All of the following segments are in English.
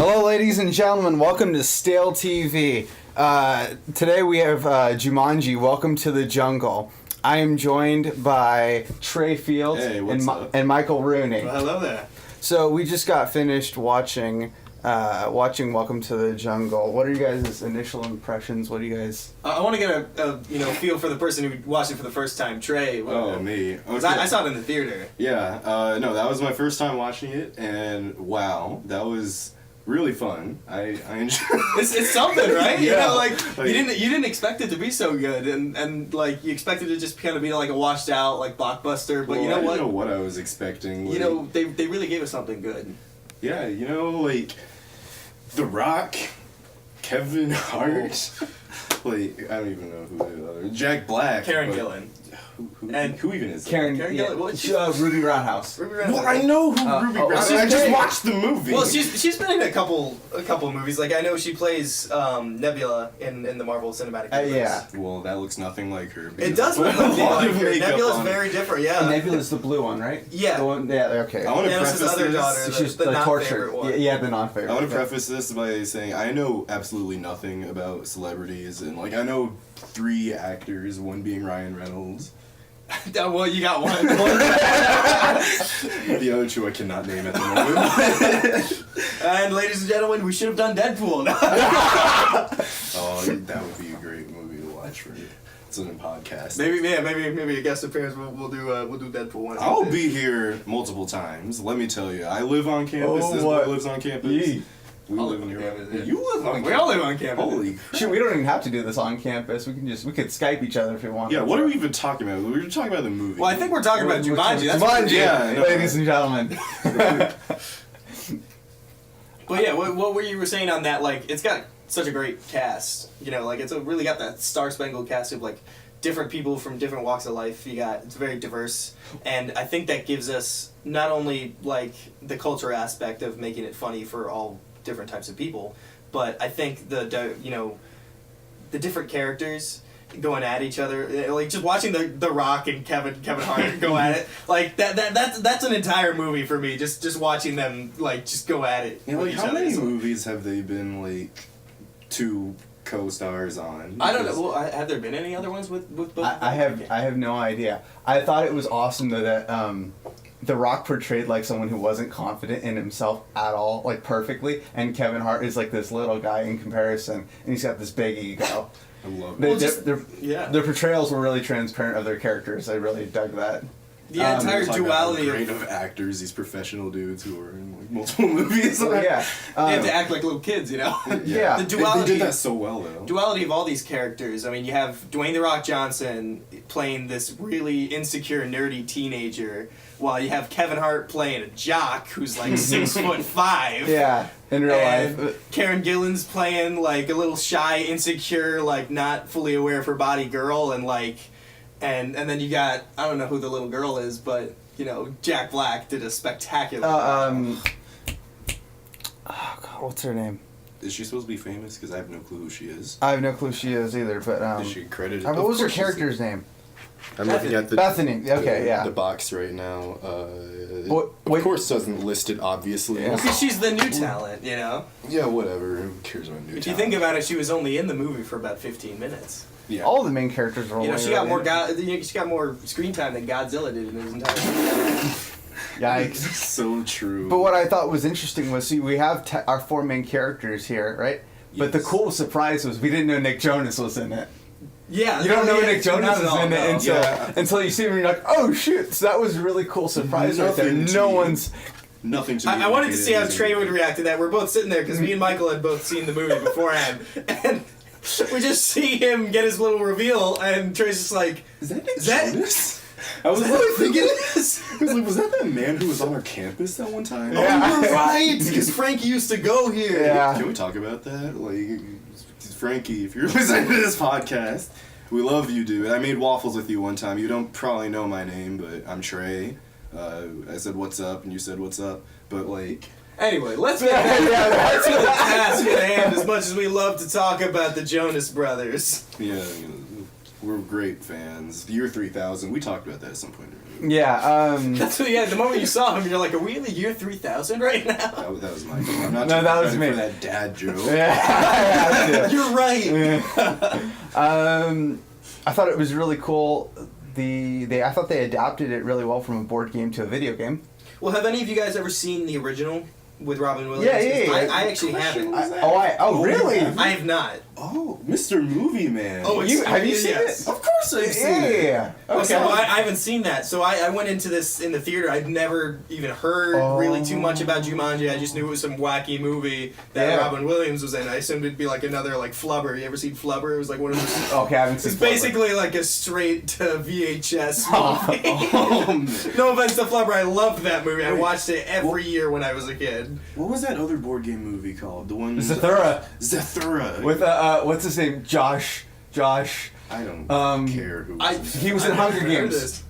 Hello, ladies and gentlemen. Welcome to Stale TV. Today we have Jumanji, Welcome to the Jungle. I am joined by Trey Fields and Michael Rooney. Well, hello there. So we just got finished watching Welcome to the Jungle. What are you guys' initial impressions? What do you guys... I want to get a feel for the person who watched it for the first time. Trey. Me. Okay. I saw it in the theater. Yeah. No, that was my first time watching it, and wow, that was really fun. I enjoyed. It's something, right? Yeah. You didn't expect it to be so good, and like you expected it to just kind of be like a washed out like blockbuster. But well, you know I what? didn't know what I was expecting. They really gave us something good. Yeah, The Rock, Kevin Hart, I don't even know who the other. Jack Black. Karen Gillan. Who even is that? Karen Gillan. Ruby Roundhouse. Well, I know who Ruby Roundhouse is. I just watched the movie. Well, she's been in a couple of movies. Like I know she plays Nebula in the Marvel Cinematic Universe. Yeah. Well, that looks nothing like her. It does look nothing like her. Nebula's very different. Yeah. Nebula's the blue one, right? Yeah. The one, yeah. Okay. I want to Thanos' preface other this. daughter, She's the non-favorite one. Yeah, the non-favorite. I want to preface this by saying I know absolutely nothing about celebrities, and I know 3 actors, one being Ryan Reynolds. Well, you got one. The other 2 I cannot name at the moment. And ladies and gentlemen, we should have done Deadpool. Oh, that would be a great movie to watch for you. It's a podcast. Maybe a guest appearance. We'll do Deadpool one. I'll be here multiple times. Let me tell you, I live on campus. Oh, this boy lives on campus. Yee. We I'll live in live on campus, yeah. You live on campus. We all live on campus. Holy crap. Shit, we don't even have to do this on campus. We could Skype each other if we want. Yeah, what are we even talking about? We were talking about the movie. Well, I think we're talking about Jumanji. That's Jumanji, yeah, no. ladies and gentlemen. But yeah, what were you saying on that? Like, it's got such a great cast. It's really got that star-spangled cast of different people from different walks of life. It's very diverse, and I think that gives us not only the culture aspect of making it funny for all different types of people, but I think the different characters going at each other, just watching the Rock and Kevin Hart go at it, that's an entire movie for me. Just watching them just go at it. How many movies have they been 2 co-stars on? I don't know. Well, have there been any other ones with both? I have no idea. I thought it was awesome though that The Rock portrayed someone who wasn't confident in himself at all, perfectly, and Kevin Hart is this little guy in comparison, and he's got this big ego. I love it. Their portrayals were really transparent of their characters. I really dug that. The entire duality of actors, these professional dudes who are in multiple movies. Well, yeah, they have to act like little kids, Yeah, the duality. They did that so well, though. Duality of all these characters. I mean, you have Dwayne "The Rock" Johnson playing this really insecure, nerdy teenager, while you have Kevin Hart playing a jock who's 6'5". Yeah, in real life. Karen Gillan's playing a little shy, insecure, not fully aware of her body girl, and And then you got, I don't know who the little girl is, but Jack Black did a spectacular oh God, what's her name? Is she supposed to be famous? Because I have no clue who she is. I have no clue who she is either, but Is she credited? what was her character's name? I'm looking at Bethany. Okay, yeah. The box right now. Wait. Of course, doesn't list it obviously. Yeah. Because she's the new talent, Yeah, whatever. Who cares about new If you think about it, she was only in the movie for about 15 minutes. Yeah. All the main characters were. She got more screen time than Godzilla did in his entire movie. Yikes. So true. But what I thought was interesting was, we have our 4 main characters here, right? Yes. But the cool surprise was we didn't know Nick Jonas was in it. Yeah. You don't know Nick Jonas is in it no. until you see him and you're like, oh shit! So that was a really cool surprise right there. Nothing to I wanted to see how Trey would react to that. We're both sitting there because me and Michael had both seen the movie beforehand, and we just see him get his little reveal, and Trey's just like, Is that Nick Jonas? I was thinking this. I was was that man who was on our campus that one time? Yeah. Oh, you're right! Because Frankie used to go here. Yeah. Can we talk about that? Frankie, if you're listening to this podcast, we love you, dude. I made waffles with you one time. You don't probably know my name, but I'm Trey. I said what's up, and you said what's up. But Anyway, let's get back to the task at hand. As much as we love to talk about the Jonas Brothers. yeah, we're great fans. The year 3000. We talked about that at some point. Yeah. That's what, yeah. The moment you saw him, you're like, "Are we in the year 3000 right now?" That was my. I'm not No, taking that was credit me. for that dad joke. Yeah. You're right. I thought it was really cool. I thought they adapted it really well from a board game to a video game. Well, have any of you guys ever seen the original with Robin Williams? Yeah. I actually haven't. Really? I have not. Oh, Mr. Movie Man. Oh, Have you seen yes. it? Of course I've seen it. Yeah. Okay. So I haven't seen that. So I went into this in the theater. I'd never even heard really too much about Jumanji. I just knew it was some wacky movie that Robin Williams was in. I assumed it'd be like another like Flubber. You ever seen Flubber? It was like one of those. Okay, I haven't seen. It's basically like a straight to VHS movie. Oh, man. No offense to Flubber, I loved that movie. I watched it every year when I was a kid. What was that other board game movie called? The one Zathura. Zathura. With what's his name? Josh. I don't care who. He was in Hunger Games.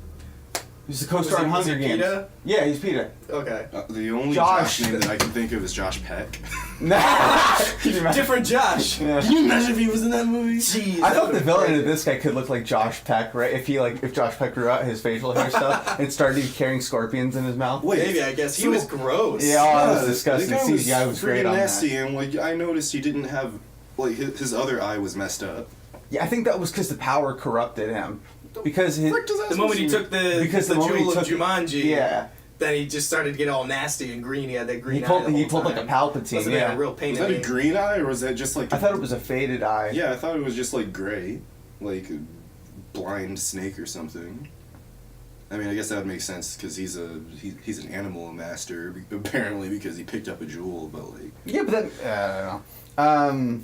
He's the co-star in Hunger Games. PETA? Yeah, he's Peter. Okay. The only Josh. Josh name that I can think of is Josh Peck. Can you imagine? Different Josh. Yeah. Can you imagine if he was in that movie? Jeez. I thought the villain of this guy could look like Josh Peck, right? If Josh Peck grew out his facial hair stuff and started carrying scorpions in his mouth. Wait, Maybe, I guess. He was gross. Yeah, that was the disgusting. guy CGI was great pretty on nasty, that. and like I noticed he didn't have like his other eye was messed up. Yeah, I think that was because the power corrupted him. Because his, The moment he took the moment he jewel of took it- Jumanji, yeah, then he just started to get all nasty and green. He had that green he eye. pulled the he whole pulled like a time. Palpatine. Must have been Yeah, a real pain Was in that a the green eye or was that just like? I thought it was a faded eye. Yeah, I thought it was just like gray, like a blind snake or something. I mean, I guess that would make sense because he's an animal master apparently because he picked up a jewel, but like. Yeah, but then I don't know.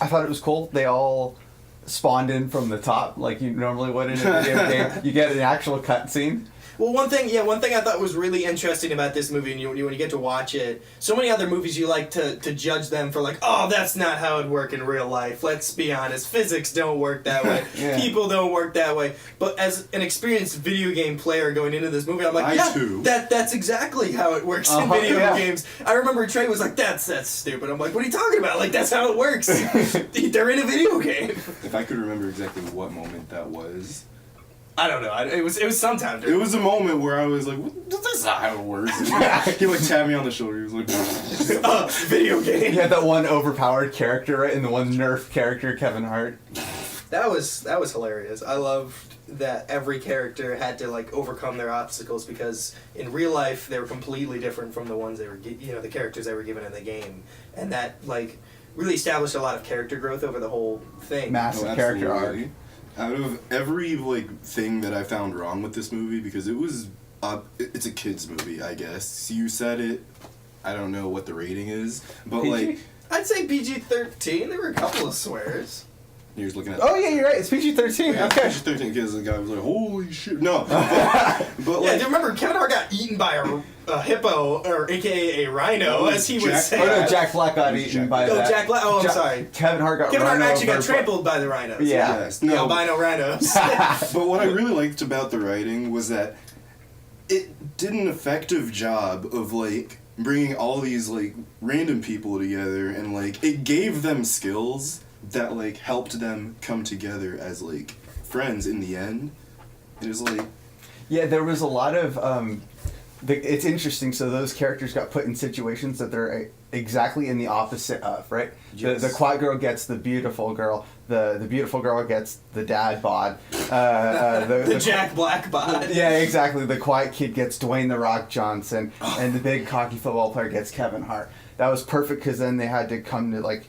I thought it was cool. They all spawned in from the top like you normally would in a video game. You get an actual cutscene. Well, one thing I thought was really interesting about this movie, and when you get to watch it, so many other movies you like to judge them for like, oh, that's not how it'd work in real life. Let's be honest, physics don't work that way. Yeah. People don't work that way. But as an experienced video game player going into this movie, I'm like, too. that's exactly how it works in video games. I remember Trey was like, that's stupid. I'm like, what are you talking about? Like, that's how it works. They're in a video game. If I could remember exactly what moment that was. I don't know. It was sometime. It was a moment where I was like, "That's not how it works." He like tapped me on the shoulder. He was like, video game. You had that one overpowered character, right, and the one nerf character, Kevin Hart. That was hilarious. I loved that every character had to like overcome their obstacles because in real life they were completely different from the ones they were the characters they were given in the game, and that like really established a lot of character growth over the whole thing. Massive character arc. Out of every like thing that I found wrong with this movie, because it was it's a kids movie, I guess. You said it. I don't know what the rating is, but PG? like I'd say PG-13. There were a couple of swears. you're just looking at. Oh yeah, you're right. It's PG-13. Yeah, Okay. PG-13 because the guy was like, "Holy shit!" No, but Yeah, like, do you remember Kevin Hart got eaten by a hippo, or AKA a rhino, as he would say. Oh no, Jack Black got eaten by Oh, that. Jack Black. Oh, I'm sorry. Kevin Hart got Kevin Hart run actually got over trampled by the rhinos. Yeah. yes, The no, albino rhinos. But what I really liked about the writing was that it did an effective job of like bringing all these like random people together, and like it gave them skills that like helped them come together as like friends in the end. It was like Yeah, there was a lot of. It's interesting. So those characters got put in situations that they're exactly in the opposite of, right? Yes. The quiet girl gets the beautiful girl. The beautiful girl gets the dad bod. the Jack Black bod. Yeah, exactly. The quiet kid gets Dwayne the Rock Johnson, and the big cocky football player gets Kevin Hart. That was perfect because then they had to come to like,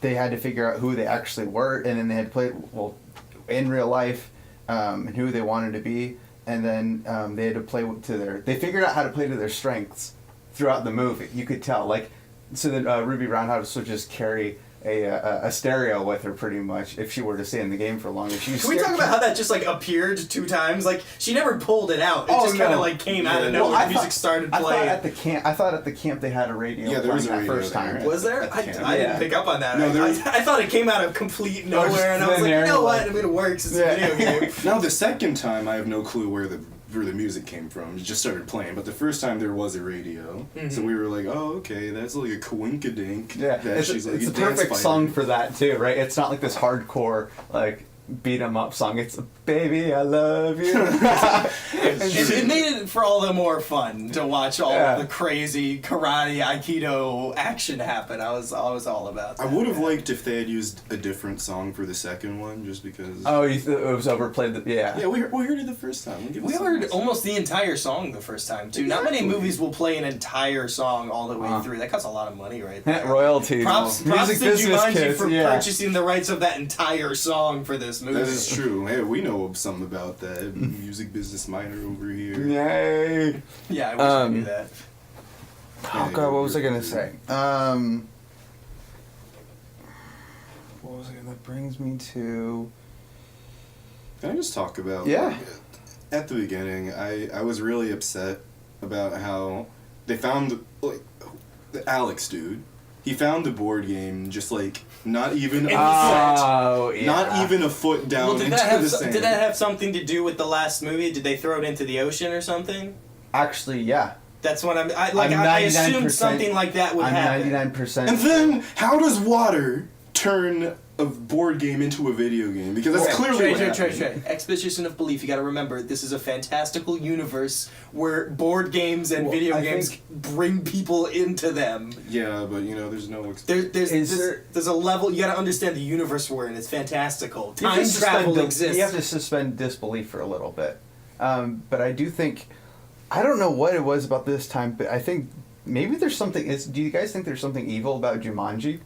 they had to figure out who they actually were, and then they had to play in real life, and who they wanted to be, and then they had to play to their. They figured out how to play to their strengths throughout the movie. You could tell, like, so that Ruby Roundhouse would just carry a stereo with her pretty much if she were to stay in the game for long. If she Can we talk about how that just like appeared 2 times? Like she never pulled it out. It Oh, just kind of no. like came out of Yeah. nowhere. Well, I the music thought- started I playing. thought at the camp they had a radio. Yeah, there was playing a that radio first there. time. Was there? I Yeah. didn't pick up on that. No, I, there I, was- I thought it came out of complete No, it's nowhere, and I was thin like, you air, know what? like- I mean, it works. It's Yeah. a video game. now the second time I have no clue where the music came from. It just started playing, but the first time there was a radio, so we were like, "Oh, okay, that's like a coinkadink." Yeah, that it's she's like a a dance perfect fighter. song for that too, right? It's not like this hardcore like beat 'em up song. It's "Baby, I Love You." It made it for all the more fun to watch all Yeah. of the crazy karate aikido action happen. I was all about that. I would have liked if they had used a different song for the second one, just because. Oh, it was overplayed. Yeah. Yeah, we heard it the first time. Give We us heard some- almost the entire song the first time too. Not many Exactly. movies will play an entire song all the way Uh-huh. through. That costs a lot of money, right there. Royalties. Props Music to business Jumanji kids, for yeah. purchasing the rights of that entire song for this movie. That is true. Hey, we know something about that. Music business minor over here. Yay. Yeah, I wish I knew that. Oh god, what was I gonna say? What was it that brings me to? Can I just talk about? Yeah. like, at the beginning, I was really upset about how they found like the Alex dude. He found the board game just like not even a Oh, foot, yeah. not even a foot down Well, did into that, have the so- sand. did that have something to do with the last movie? Did they throw it into the ocean or something? Actually, yeah. That's what I I'm assumed 99% something like that would I'm happen. 99%. And then, how does water turn a board game into a video game? Because that's clearly what happened. Trey. Exposition of belief. You got to remember, this is a fantastical universe where board games and Well, video I games bring people into them. Yeah, but there's no. There's a level. You got to understand the universe we're in. It's fantastical. You have Time to suspend travel the- exists. You have to suspend disbelief for a little bit. But I do think, I don't know what it was about this time, but I think maybe there's something. Do you guys think there's something evil about Jumanji?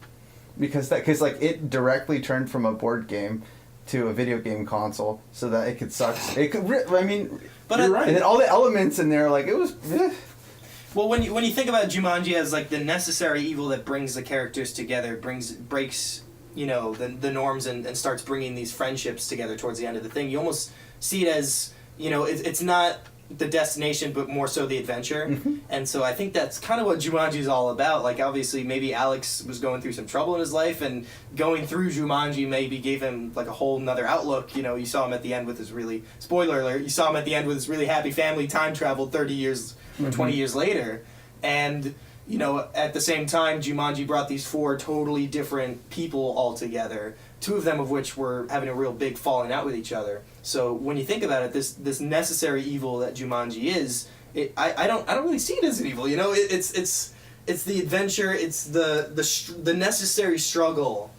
Because like it directly turned from a board game to a video game console, so that it could suck. It could. I mean, But You're right. and then all the elements in there, like it was. Well, when you think about Jumanji as like the necessary evil that brings the characters together, breaks the norms and starts bringing these friendships together towards the end of the thing, you almost see it as it's not the destination but more so the adventure. Mm-hmm. And so I think that's kind of what Jumanji is all about. Like obviously maybe Alex was going through some trouble in his life, and going through Jumanji maybe gave him like a whole nother outlook. You saw him at the end with his really, spoiler alert, you saw him at the end with his really happy family, time traveled 30 years or 20 years later. And at the same time, Jumanji brought these 4 totally different people all together, 2 of them of which were having a real big falling out with each other. So when you think about it, this necessary evil that Jumanji is, I don't really see it as an evil. It's the adventure, it's the necessary struggle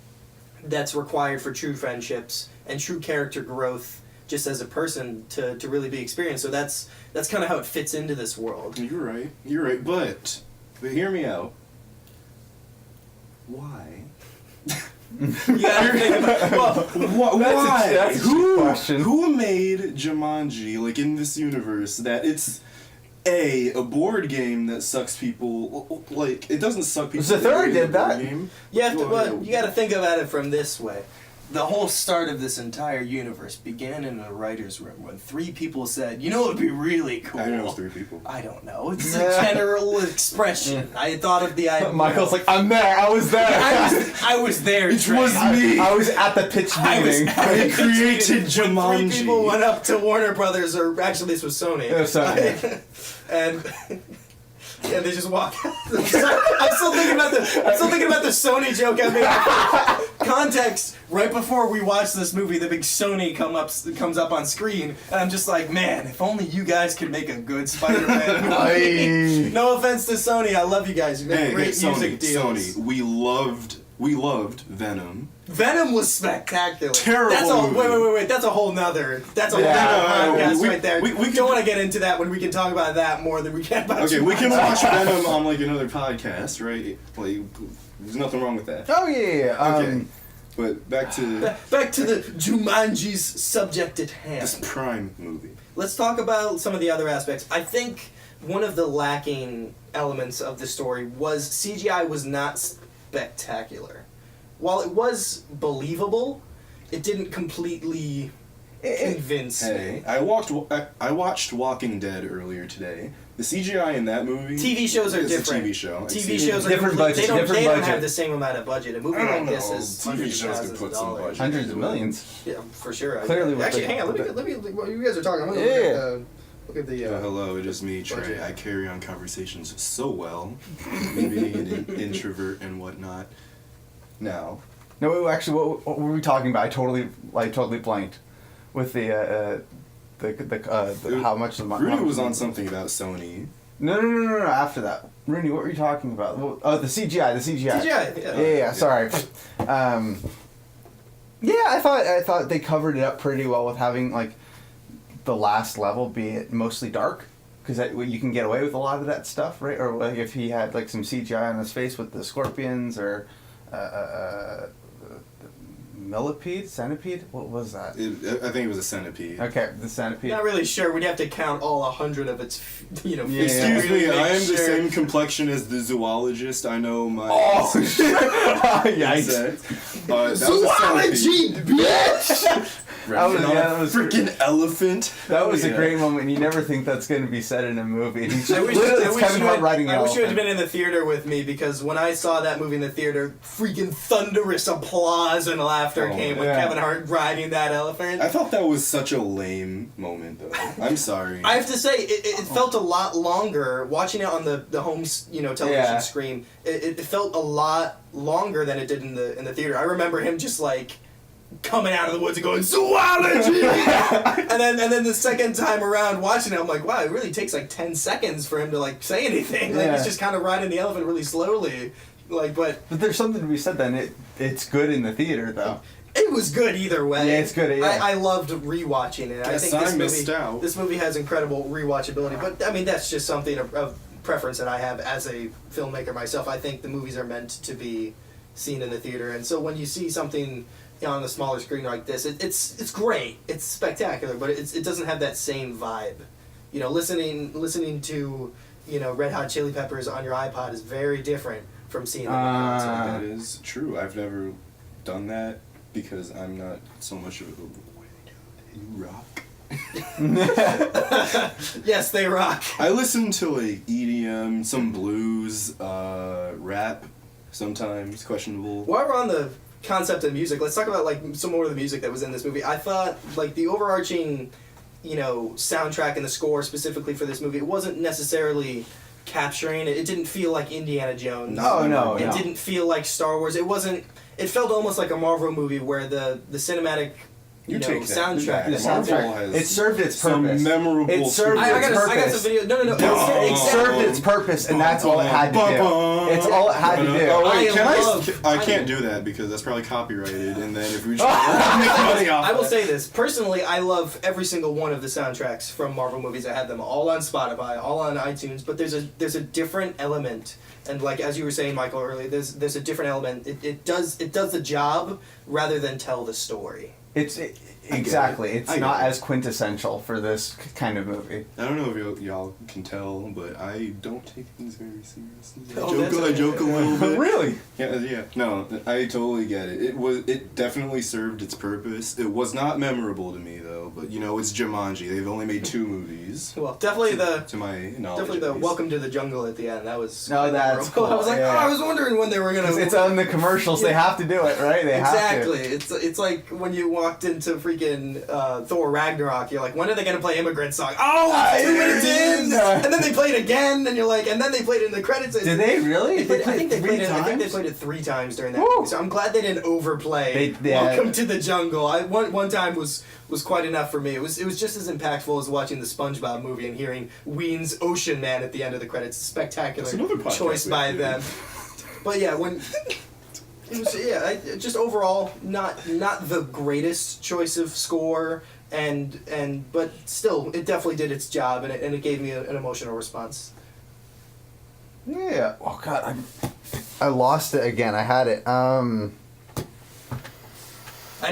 that's required for true friendships and true character growth, just as a person to really be experienced. So that's kind of how it fits into this world. You're right, but hear me out. Why? You gotta think about, well, Why? that's a cheap question. Who made Jumanji like in this universe that it's a board game that sucks people like it doesn't suck people. The third in did the board that. game. you have to. Well, Well, you got to think about it from this way. The whole start of this entire universe began in a writer's room when 3 people said, "You know, it would be really cool." I know it's 3 people. I don't know. It's a general expression. I thought of the idea. Michael's like, I'm there. I was there. I was there. It Trey. was me. I was at the pitch I was- meeting. I created When Jumanji. 3 people went up to Warner Brothers, or actually this was Sony. It was Sony. And yeah, they just walk. I'm still thinking about the Sony joke I made. Context: right before we watched this movie, the big Sony comes up on screen, and I'm just like, man, if only you guys could make a good Spider-Man movie. Aye. No offense to Sony, I love you guys. You make Hey, great music deals. Sony, we loved Venom. Venom was spectacular. Terrible That's a movie. wait. That's a whole nother. That's a Yeah, whole nother podcast we- right there. we We could- don't want to get into that when we can talk about that more than we can about. Okay, we can Jumanji. watch Venom on like another podcast, right? Like, there's nothing wrong with that. Oh yeah. Okay, but back to Back to the Jumanji's subject at hand. this Prime movie. Let's talk about some of the other aspects. I think one of the lacking elements of the story was CGI was not spectacular. While it was believable, it didn't completely convince Hey, me. I watched Walking Dead earlier today. The CGI in that movie. TV shows are it's different. A TV show. TV shows are Different complete- budget, They different don't budget. have the same amount of budget. A movie I don't like this know. is TV hundreds of shows could thousands put of some dollars. budget. Hundreds of millions. Yeah, for sure. Clearly with Actually, the- hang on. Let me. While you guys are talking, I'm gonna Yeah. look at the. Hello, it is me, Trey. budget. I carry on conversations so well, me being an introvert and whatnot. Now, No, actually, what were we talking about? I totally blanked with the how much the money. Rudy was on something about Sony. No. After that, Rooney, what were you talking about? Oh, the CGI. CGI. Yeah. Sorry. Yeah, I thought they covered it up pretty well with having like the last level be it mostly dark, because you can get away with a lot of that stuff, right? Or like if he had like some CGI on his face with the scorpions or millipede, centipede. What was that? I think it was a centipede. Okay, the centipede. Not really sure. We'd have to count all 100 of its, Yeah. Excuse really me, make I am sure. the same complexion as the zoologist. I know my. Oh, yikes! That was a centipede. bitch! That was, Not yeah, a that was freaking elephant. That was Yeah. a great moment. You never think that's going to be said in a movie. And he's I wish, literally, I it's wish Kevin you Hart had, riding an I wish you had elephant. been in the theater with me, because when I saw that movie in the theater, freaking thunderous applause and laughter Oh, came with yeah. Kevin Hart riding that elephant. I thought that was such a lame moment, though. I'm sorry. I have to say, it felt a lot longer watching it on the home television Yeah. screen. It felt a lot longer than it did in the theater. I remember him just like coming out of the woods and going zoology, and then the second time around watching it, I'm like, wow, it really takes like 10 seconds for him to like say anything. Like Yeah. he's just kind of riding the elephant really slowly, like. But But there's something to be said then. It's good in the theater, though. it was good either way. Yeah, it's good, yeah. I loved rewatching it. I Guess think I missed out. this movie has incredible rewatchability. But I mean, that's just something of preference that I have as a filmmaker myself. I think the movies are meant to be seen in the theater, and so when you see something on the smaller screen like this, it's great. It's spectacular, but it doesn't have that same vibe. You know, listening to Red Hot Chili Peppers on your iPod is very different from seeing them on That is true. I've never done that because I'm not so much of a. You rock. Yes, they rock. I listen to like EDM, some blues, rap, sometimes questionable. While we're on the concept of music, let's talk about like some more of the music that was in this movie. I thought like the overarching, soundtrack and the score specifically for this movie, it wasn't necessarily capturing it. It didn't feel like Indiana Jones. No. It didn't feel like Star Wars. It wasn't. It felt almost like a Marvel movie where the cinematic. You take that. soundtrack. The Marvel soundtrack. has It served its some purpose. memorable. It served I its got purpose. some video. No. It served its purpose, and that's all it had to do. It's all it had to do. Oh wait, I I can't do that because that's probably copyrighted, and then if we try to make money off I will that. say this personally. I love every single one of the soundtracks from Marvel movies. I have them all on Spotify, all on iTunes. But there's a different element, and like as you were saying, Michael, earlier, there's a different element. It does the job rather than tell the story. Exactly. it. It's I get not it. as quintessential for this kind of movie. I don't know if y'all can tell, but I don't take things very seriously. Oh, that's I joke a little bit. Really? Yeah. No, I totally get it. It definitely served its purpose. It was not memorable to me though, but it's Jumanji. They've only made 2 movies. Well, definitely To my knowledge. definitely the at least. Welcome to the Jungle at the end. That was No, that's cool. I was like, Yeah. I was wondering when they were gonna. 'Cause it's on the commercials. They have to do it, right? They Exactly. have to. It's like when you walked into freaking Thor Ragnarok. You're like, when are they gonna play Immigrant Song? Oh, it's 2 minutes in, and then they played it again, and you're like, and then they played it in the credits. Did they really? I think they three played it. I think they times? played it 3 times during that Woo. movie. So I'm glad they didn't overplay. They- Welcome to the Jungle. One time was quite enough for me. It was just as impactful as watching the SpongeBob movie and hearing Ween's Ocean Man at the end of the credits. Spectacular That's another podcast choice we by have to do. them. But yeah, when. It was, just overall not the greatest choice of score, but still it definitely did its job, and it gave me an emotional response. Yeah. Oh God, I lost it again. I had it. I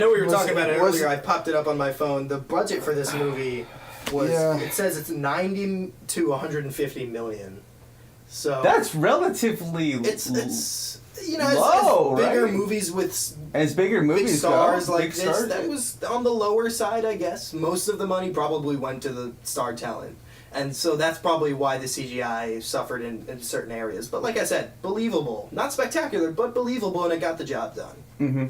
know we were Was talking it- about it was earlier. it- I popped it up on my phone. The budget for this movie was Yeah. it says it's 90 to 150 million. So That's relatively it's as low, bigger right? movies with as bigger movies big stars go, like big this, stars. that was on the lower side, I guess. Most of the money probably went to the star talent. And so that's probably why the CGI suffered in certain areas. But like I said, believable. Not spectacular, but believable, and it got the job done. Mm-hmm.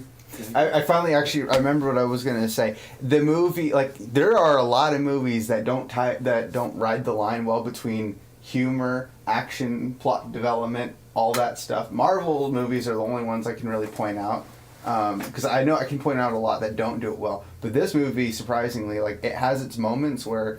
I finally I remember what I was gonna say. The movie, like, there are a lot of movies that don't ride the line well between humor, action, plot development, all that stuff. Marvel movies are the only ones I can really point out. because I know I can point out a lot that don't do it well. But this movie, surprisingly, like it has its moments where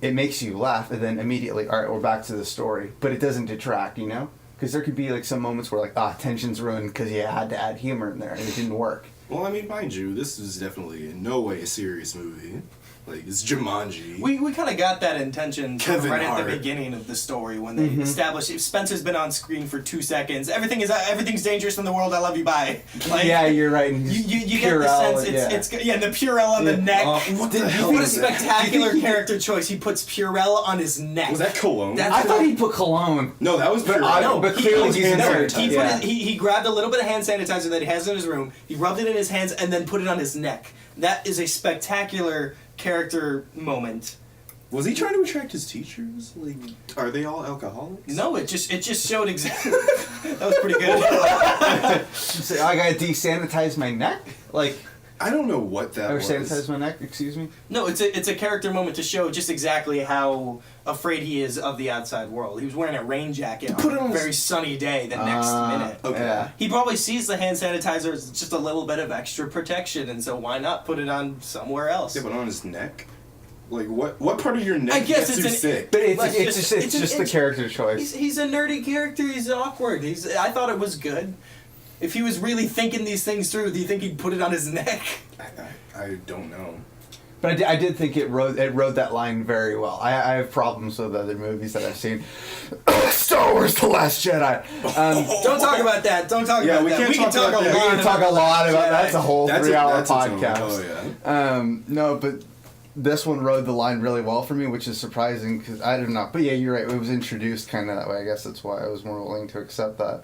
it makes you laugh, and then immediately, all right, we're back to the story. But it doesn't detract, you know? Because there could be like some moments where like, tension's ruined because you had to add humor in there and it didn't work. Well, I mean, mind you, this is definitely in no way a serious movie. Like, it's Jumanji. We kind of got that intention Kevin right Hart. at the beginning of the story when they established Spencer's been on screen for 2 seconds. Everything's dangerous in the world. I love you. Bye. Like, Yeah, you're right. you get the sense it's the Purell on the neck. What the hell What a is that? spectacular character choice. He puts Purell on his neck. Was that cologne? That's I thought he put cologne. No, that was pure. I know, but clearly he's hand in there. sanitizer. He grabbed a little bit of hand sanitizer that he has in his room. He rubbed it in his hands and then put it on his neck. That is a spectacular character moment. Was he trying to attract his teachers? Like, are they all alcoholics? No, it just showed exactly. That was pretty good. So I gotta desanitize my neck? Like, I don't know what that or was. sanitize my neck, excuse me? No, it's a character moment to show just exactly how afraid he is of the outside world. He was wearing a rain jacket Put it on on a his- very sunny day the next minute. Okay. Yeah. He probably sees the hand sanitizer as just a little bit of extra protection, and so why not put it on somewhere else? Yeah, but on his neck? Like, what part of your neck I guess gets it's you an- sick? But Like, it's just the character He's, choice. he's a nerdy character. He's awkward. I thought it was good. If he was really thinking these things through, do you think he'd put it on his neck? I don't know. But I did think it rode that line very well. I have problems with other movies that I've seen. Star Wars: The Last Jedi. Don't talk about that. Don't talk Yeah, about we that. can't We can talk talk about a that. We lot. can talk a lot about that's a whole That's 3-hour that's its own- podcast. Oh, yeah. No, but this one rode the line really well for me, which is surprising because I did not. But yeah, you're right. It was introduced kind of that way. I guess that's why I was more willing to accept that.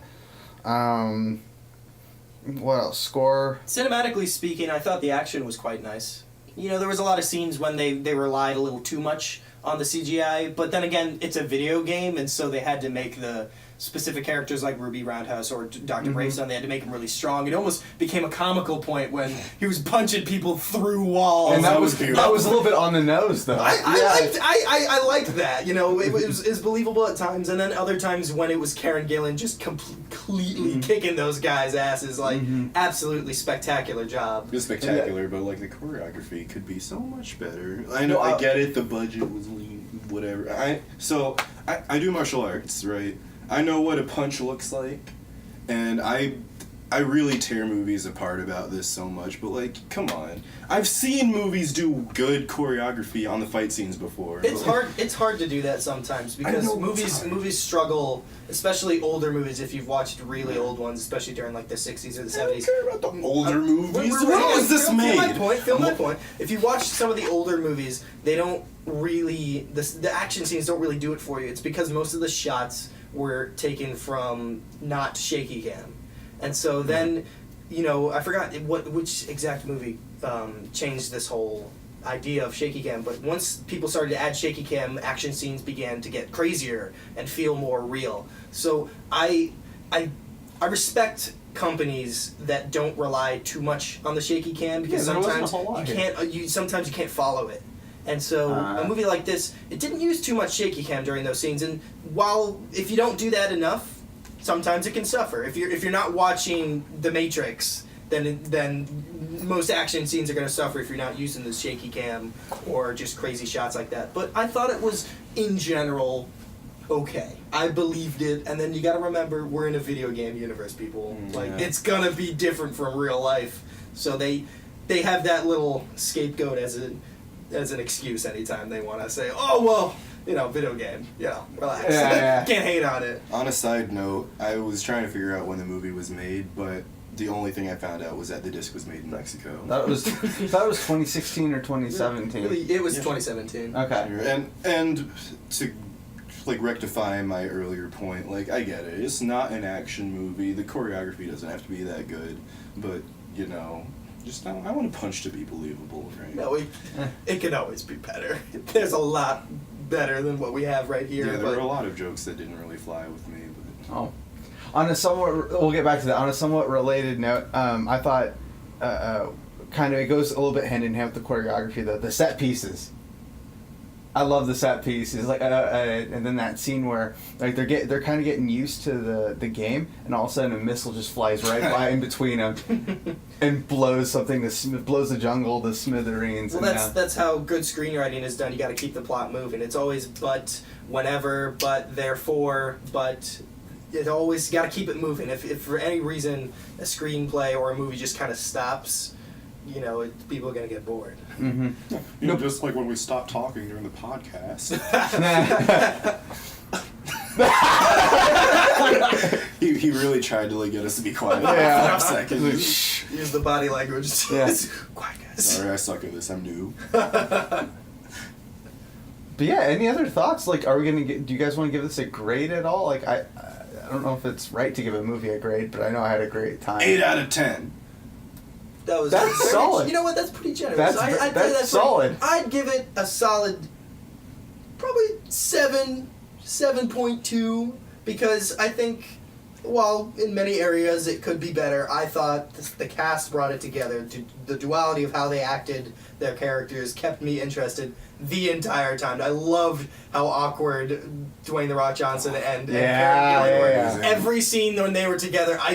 What else? Score. Cinematically speaking, I thought the action was quite nice. You know, there was a lot of scenes when they relied a little too much on the CGI, but then again, it's a video game, and so they had to make the specific characters like Ruby Roundhouse or Dr. Bravestone, they had to make them really strong. It almost became a comical point when he was punching people through walls. And that was beautiful. a little bit on the nose, though. I liked that. You know, it was believable at times, and then other times when it was Karen Gillan just completely kicking those guys' asses, like absolutely spectacular job. It was spectacular, but like the choreography could be so much better. I know, I get it. The budget was lean, whatever. I do martial arts, right? I know what a punch looks like, and I really tear movies apart about this so much. But like, come on, I've seen movies do good choreography on the fight scenes before. It's hard. It's hard to do that sometimes because know it's hard. movies struggle, especially older movies. If you've watched really old ones, especially during like the '60s or the I don't '70s. care about the older movies. When was this made? Feel my point. If you watch some of the older movies, they don't really the action scenes don't really do it for you. It's because most of the shots were taken from not shaky cam, and so then, you know, I forgot which exact movie changed this whole idea of shaky cam. But once people started to add shaky cam, action scenes began to get crazier and feel more real. So I respect companies that don't rely too much on the shaky cam because Yeah, there wasn't a sometimes whole lot you here. can't sometimes you can't follow it. And so a movie like this, it didn't use too much shaky cam during those scenes. And while if you don't do that enough, sometimes it can suffer. If you're not watching The Matrix, then most action scenes are going to suffer if you're not using the shaky cam or just crazy shots like that. But I thought it was in general okay. I believed it, and then you got to remember we're in a video game universe, people. Like Yeah. it's gonna be different from real life. So they have that little scapegoat as an excuse anytime they want to say, oh, well, you know, video game, you know, relax. Yeah. Can't hate on it. On a side note, I was trying to figure out when the movie was made, but the only thing I found out was that the disc was made in Mexico. That was 2016 or 2017. Really, it was Yeah. 2017. Okay. And to like rectify my earlier point, like I get it. It's not an action movie. The choreography doesn't have to be that good, but you know, just I want to punch to be believable, right? No, it can always be better. There's a lot better than what we have right here. Yeah, there but were a lot of jokes that didn't really fly with me, but Oh. On a somewhat, we'll get back to that. On a somewhat related note, I thought kind of it goes a little bit hand in hand with the choreography, the set pieces. I love the set piece. It's like, and then that scene where like they're kind of getting used to the game, and all of a sudden a missile just flies right by in between them, and blows blows the jungle to smithereens. Well, and, that's how good screenwriting is done. You got to keep the plot moving. It's always but, whenever, but, therefore, but. It always got to keep it moving. If for any reason a screenplay or a movie just kind of stops, people are gonna get bored. Mm-hmm. Just like when we stopped talking during the podcast. he really tried to get us to be quiet for a second. Use the body language. Yeah. Quiet, guys. Sorry, I suck at this. I'm new. But yeah, any other thoughts? Like, are we gonna do you guys want to give this a grade at all? Like, I don't know if it's right to give a movie a grade, but I know I had a great time. 8 out of 10. That's very, solid. You know what? That's pretty generous. That's solid. I'd give it a solid, probably 7.2, because I think, while in many areas it could be better, I thought the cast brought it together. The duality of how they acted their characters kept me interested the entire time. I loved how awkward Dwayne "The Rock" Johnson and Karen Gillan were. Yeah. Every scene when they were together, I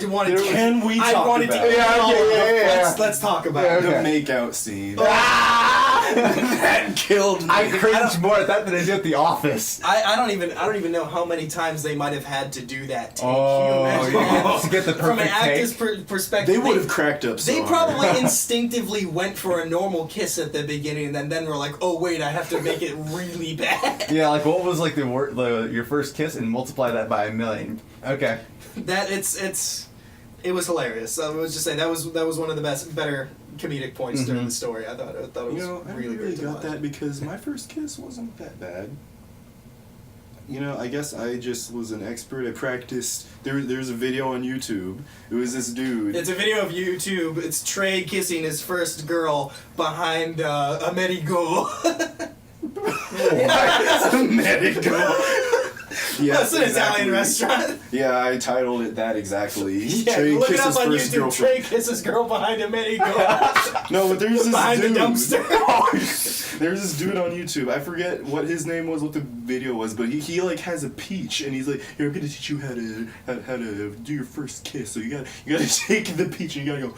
wanted to. Can we talk wanted about to. it? Yeah. Let's talk about Yeah, it. The okay. makeout scene. Ah! That killed me. I cringed more at that than I did at The Office. I don't even know how many times they might have had to do that take. Oh, Can you imagine yeah. that? To get the From an perfect actor's take. perspective, They would have cracked up so They hard. probably instinctively went for a normal kiss at the beginning, and then were like, "Oh wait, I have to make it really bad." Yeah, like what was like your first kiss and multiply that by 1,000,000. Okay. That it was hilarious. I was just saying that was one of the better comedic points during the story. I thought it was I really really great to got watch. that because my first kiss wasn't that bad. I guess I just was an expert. I practiced. There's a video on YouTube. It was this dude. It's a video of YouTube. It's Trey kissing his first girl behind a Medigo. Medical. That's an Italian restaurant. Yeah, I titled it that exactly. Yeah, Trey look it kisses up on first YouTube. girlfriend. Trey kisses girl behind a Medigo. No, but there's this behind dude. the dumpster. There's this dude on YouTube. I forget what his name was, what the video was, but he like has a peach, and he's like, "Here, I'm gonna teach you how to do your first kiss. So you gotta take the peach, and you gotta go,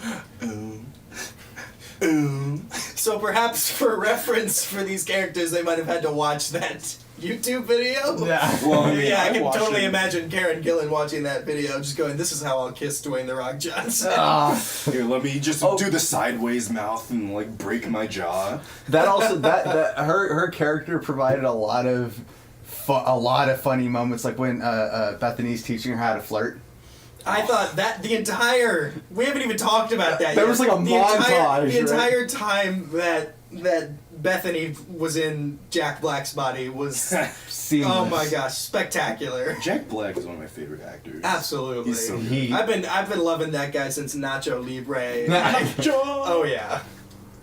So perhaps for reference for these characters, they might have had to watch that YouTube video. Yeah. Well, I mean, Yeah, I can watched totally it. imagine Karen Gillan watching that video, just going, "This is how I'll kiss Dwayne "The Rock" Johnson." Here, let me just Oh. do the sideways mouth and like break my jaw. That also that her character provided a lot of funny moments, like when Bethany's teaching her how to flirt. I thought that we haven't even talked about that There yet. was like a montage, The right? entire time that Bethany was in Jack Black's body was, Seamless. oh my gosh, spectacular. Jack Black is one of my favorite actors. Absolutely. He's so good. He- I've been loving that guy since Nacho Libre. Oh yeah,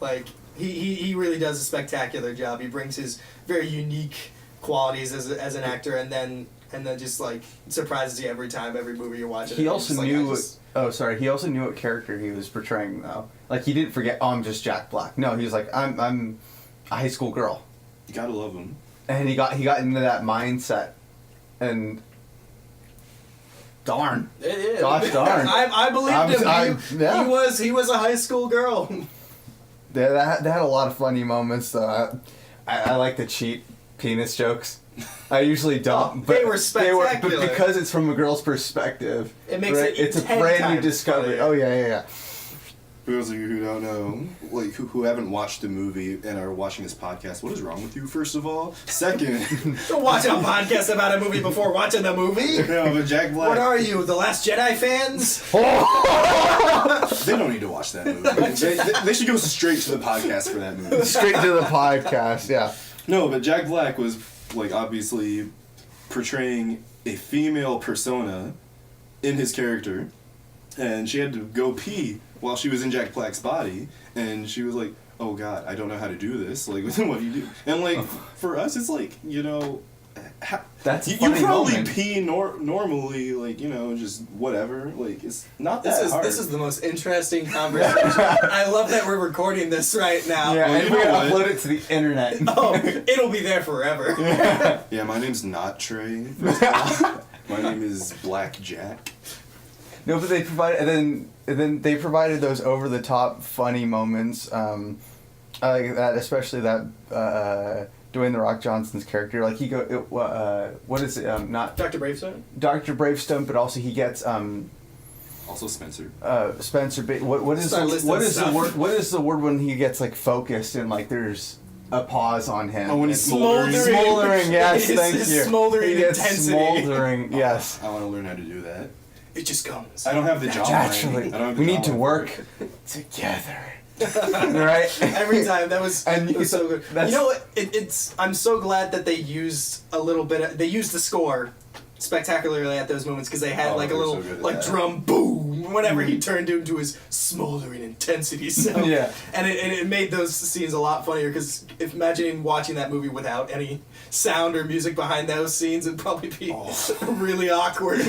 like he really does a spectacular job. He brings his very unique qualities as an actor, and then just like surprises you every movie you're watching. He And also you're just knew. like, I just- He also knew what character he was portraying, though. Like he didn't forget. Oh, I'm just Jack Black. No, he was like, I'm a high school girl, You gotta love him. and he got into that mindset, and darn. It is. Gosh darn. I believed him. yeah. He was a high school girl. They had a lot of funny moments, though. I like the cheap penis jokes. I usually don't. Oh, but they were spectacular. But because it's from a girl's perspective, It makes right? it It's a 10 brand new times discovery. funnier. Oh yeah. For those of you who don't know, like who haven't watched the movie and are watching this podcast, what is wrong with you? First of all, second, Don't watch a podcast about a movie before watching the movie. no, but Jack Black. What are you, The Last Jedi fans? They don't need to watch that movie. They should go straight to the podcast for that movie. Straight to the podcast. Yeah. No, but Jack Black was like obviously portraying a female persona in his character, and she had to go pee while she was in Jack Black's body, and she was like, "Oh God, I don't know how to do this. Like, what do you do?" And like for us, it's like That's a You funny probably moment. pee normally, like, you know, just whatever. Like, it's not that hard. This is the most interesting conversation. I love that we're recording this right now. Yeah, Well, and you we're know gonna what? upload it to the internet. Oh, it'll be there forever. Yeah, my name's not Trey. My name is Black Jack. No, but they provided, and then they provided those over the top funny moments, like that, especially that Dwayne the Rock Johnson's character, like he what is it? Not Dr. Bravestone? Dr. Bravestone, but also he gets Also Spencer. Spencer. What is Start listing what is the stuff. word? What is the word when he gets like focused and like there's a pause on him? Oh, when he's And- smoldering. Smoldering, yes, His- thank his you. smoldering He gets intensity. Smoldering, yes. I want to learn how to do that. It just comes. I don't have the job. Actually, I don't have the we need job to for work it. together. Right? Every time that was, And it was so good. that's- You know what? It's. I'm so glad that they used a little bit. They used the score spectacularly at those moments because they had Oh, like a they're little so good at like that. drum boom whenever he turned into his smoldering intensity. So Yeah. and it made those scenes a lot funnier because if imagining watching that movie without any sound or music behind those scenes would probably be really awkward.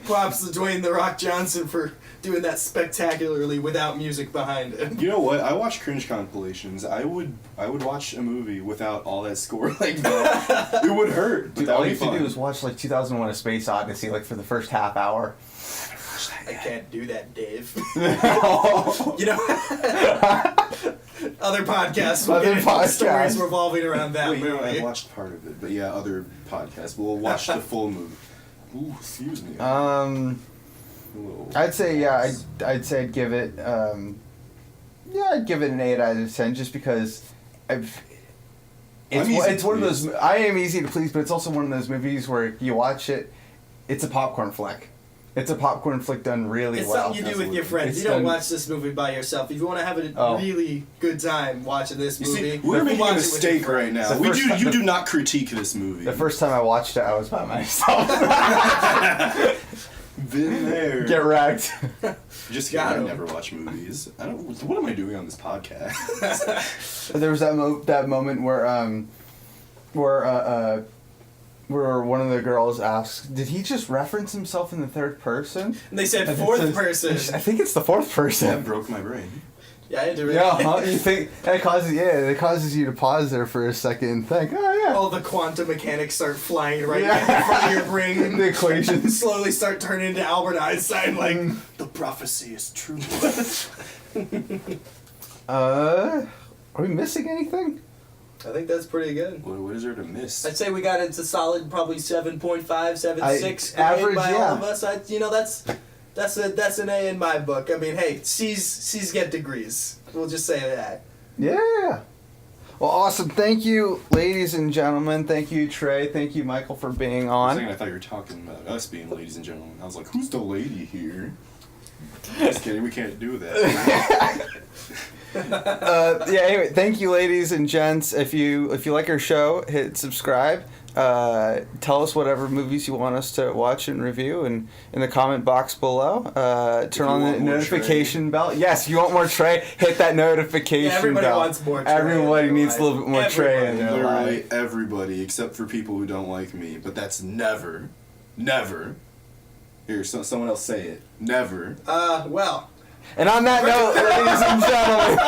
Props to Dwayne the Rock Johnson for doing that spectacularly without music behind it. You know what? I watch cringe compilations. I would watch a movie without all that score like that. It would hurt. But Dude, that all would you be have to fun. do is watch like 2001: A Space Odyssey, like for the first half hour. I can't do that, Dave. Other You know, other podcasts. will Other get into stories podcasts. revolving around that Wait, you know, I movie. watched part of it, but yeah, other podcasts. We'll watch the full movie. Ooh, excuse me. Whoa. I'd say yeah. I'd say I'd give it. I'd give it an 8 out of 10, just because I'm easy it's to one of please. those. I am easy to please, but it's also one of those movies where you watch it. It's a popcorn flick. It's a popcorn flick done really It's well. something you do with your friends. It's You don't done- watch this movie by yourself. If you want to have a Oh. really good time watching this You movie, see, we're making a watch it with your mistake right friends. now. The first time- You do not critique this movie. The first time I watched it, I was by myself. Been there. Get wrecked. Just Got kidding. I him. never watch movies. I don't. What am I doing on this podcast? There was that moment where one of the girls asks, "Did he just reference himself in the third person?" And they said And it fourth says- person. I think it's the fourth That person. broke my brain. Yeah, I do. Yeah, huh? You think it causes you to pause there for a second and think, oh yeah, All the quantum mechanics start flying right Yeah. in front of your brain. the equations. Slowly start turning into Albert Einstein, like the prophecy is true. Are we missing anything? I think that's pretty good. What is there to miss? I'd say we got into solid, probably 7.5, 7.6 average, grade by yeah. all of us. That's an A in my book. I mean, hey, C's get degrees. We'll just say that. Yeah. Well, awesome. Thank you, ladies and gentlemen. Thank you, Trey. Thank you, Michael, for being For a on. second, I thought you were talking about us being ladies and gentlemen. I was like, who's the lady here? Just kidding, we can't do that. Anyway, thank you, ladies and gents. If you like our show, hit subscribe. Tell us whatever movies you want us to watch and review, and in the comment box below. Turn you on the want more notification bell. Yes, you want more Trey? Hit that notification Yeah, everybody bell. wants more Trey Everybody in their needs a life. little bit more Trey in their Literally life. everybody, except for people who don't like me. But that's never. Here, someone else say it. Never. Well. And on that note, ladies and gentlemen,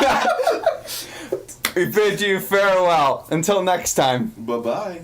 we bid you farewell. Until next time. Bye-bye.